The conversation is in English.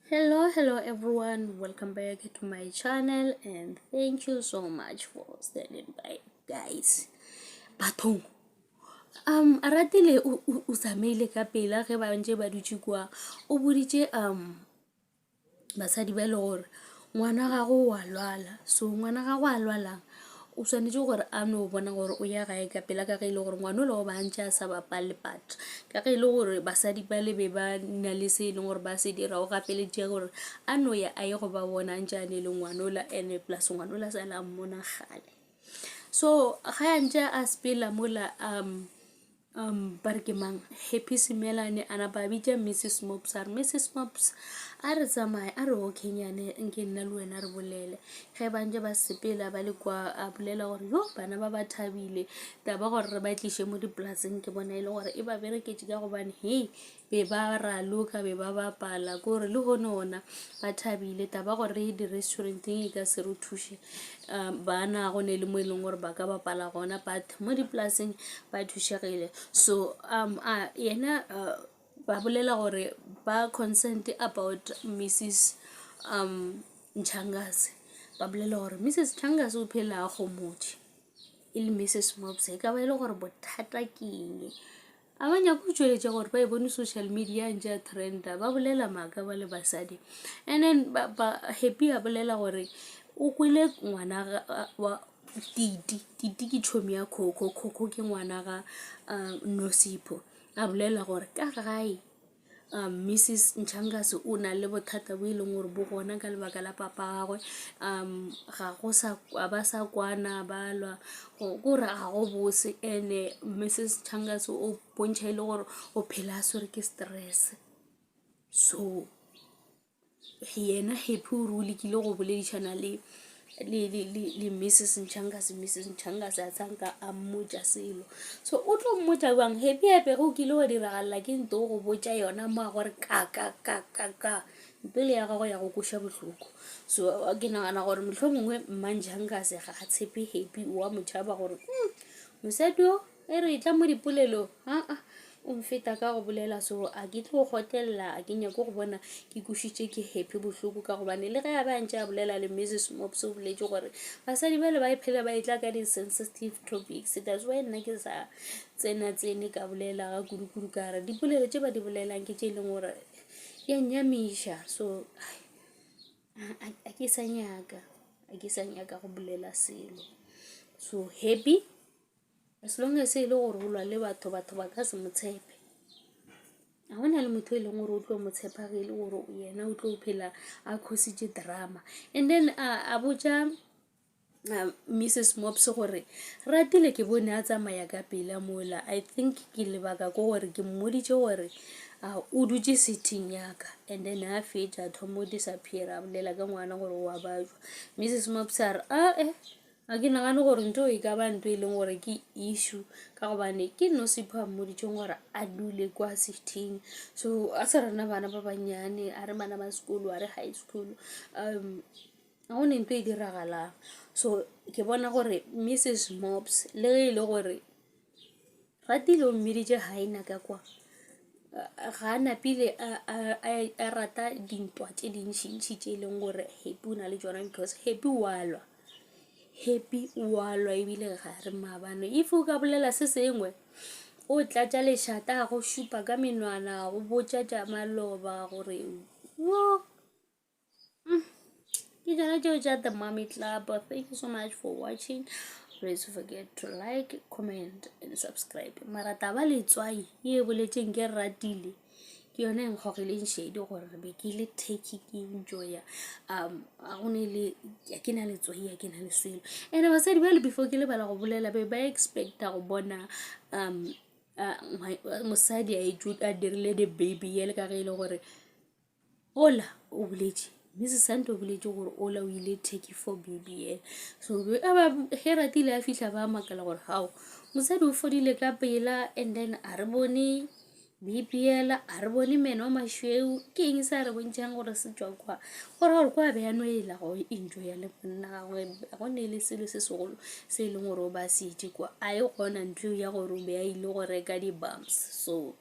Hello everyone, welcome back to my channel and thank you so much for standing by, guys. Bathong a ratile o tsamaile ka pela ge ba ntse ba dutse kwa o boditse basadi ba le gore ngwana ga go wa lwala, so ngwana ga go a lwalang o tshwanetse gore a no bona gore o ya gae ka pela ka ge ile gore ngwana lo ba ntse a sa bapale pat ka ge ile gore basadi ba le be ba nna le se ile gore ba se dira o gapeletše gore a no ya a ye go ba bona ntšane le ngwanola ene plus ngwanola sa la mmona gale. So ga ntse a spela mola ba re ke mang Happy Simelane ana ba bitša Mrs Mops a re Mrs Mops a re tsamaye a re okenyane nke nna le wena re bolele ge ba ntse ba sepela ba le kwa a bolela gore yo bana ba ba thabile taba gore re ba tliše mo dipolaseng ke bona ile gore e ba bereketse ka gobane hei be ba raloka be ba bapala gore le gone ona ba thabile taba gore re di-restauranteng e ka se re thuše bana go ne le mo e leng gore ba ka bapala gona but mo dipolaseng ba thušegile. So yena ba bolela gore ba concerned about Mrs Nchangazi, ba bolela gore Mrs Nchangazi o phela a gomotse e le Mrs Mops e ka ba ile gore bothata ke eng a ba nyaka go tšweletša gore ba e bone social media ntša trenda ba bolela maaka ba le basadi and then ba Happy a bolela gore o kwele ngwana wa Titi ke tšhomi ya Coco ke ngwana ga Nosipho a bolela gore ka gae Mrs Nchangazi o na le bothata bo e leng gore bo gona ka lebaka la papa gagwe ga go sa ba sa kwana ba lwa gore ga go bose ene Mrs Nchangazi o bontšha ile gore o phela a swere ke stress. So yena Happy o re o lekile go boledišana le Mrs Nchangazi a tsanka a mmotša selo so o tlo mmotša bang Happy epe go kile wa diragalla ke nto go botša yona mo gore ka pele ya gago ya go koša bohloko. So ke nagana gore mohlomongwe mma Nchangazi ga a tshepe Happy wa motšhaba gore mosadi o e re tla mo dipolelo o mfeta ka go bolela so a ke tlo go gotelela a ke nyako go bona ke kušitše ke Happy bohloko ka gobane le ge a ba ntše a bolela le Mrs Mops o boletše gore basadi ba le ba iphela ba itla ka di-sensitive topics. That's why nna ke sa tsene ka bolela ga kudu ka re dipolelo tše ba di bolelang ke tše e leng gore ya nnyamiša so a ke sa nyaka go bolela selo. So Happy as long as e le gore o lwa le batho ba ka se mo tshepe a gona le motho e leng gore o tlo mo tshepa ge e le gore yena o tlo phela a khositše drama. And then a botša Mrs Mops gore ratile ke bone a tsamaya ka pela mola I think ke lebaka ko gore ke mmoditše gore o dutše sitting yaka and then a fetša a thomo disappear a bolela ka ngwana gore wa bajwa. Mrs Mops a re a ke nagane gore ntho e ka ba ntho e leng gore ke issue ka gobane ke Nosipho a mmoditšeng gore a dule kwa sitting so a se rena bana ba bannyane a re bana ba sekolo a re high school a gone ntho e diragalang. So ke bona gore Mrs Mops le ge e le gore ratile o mmeditše gaena ka kwa ga a napile a rata dintwa tše dintšintši tše e leng gore Happy o na le tšona because Happy wa lwa ebile ga re maabane if o ka bolela se sengwe o tlatša lešata a go šupa ka menwana go botša tša maloba gore wo ke jana tšeo tša the Mommy Club. Thank you so much for watching. Please don't forget to like, comment and subscribe. Mara taba letswai e boletšeng ke ratile ke yone e nkgogileng shedi gore re be ke le take ke enjoya a gone le ya ke na letswai ya ke na le selo ene basadi ba le before ke le bala go bolela be ba expecta go bona mosadi a dirile the baby yele ka ge ile gore ola o boletše Mrs Santo o boletše gore ola o ile take for baby so ge ratile a fihla ba makala gore hao mosadi o fodile ka pela and then a re bone BPL a re bone meno a mašweu ke eng sa re bontšhang gore se tšwa kwa gore gore kwa be ya no e la go enjoya le monna gagwe go ne le selo se segolo se e leng gore o ba se itše kwa a e gona ntlo ya gore o be a ile go reka di-bumps so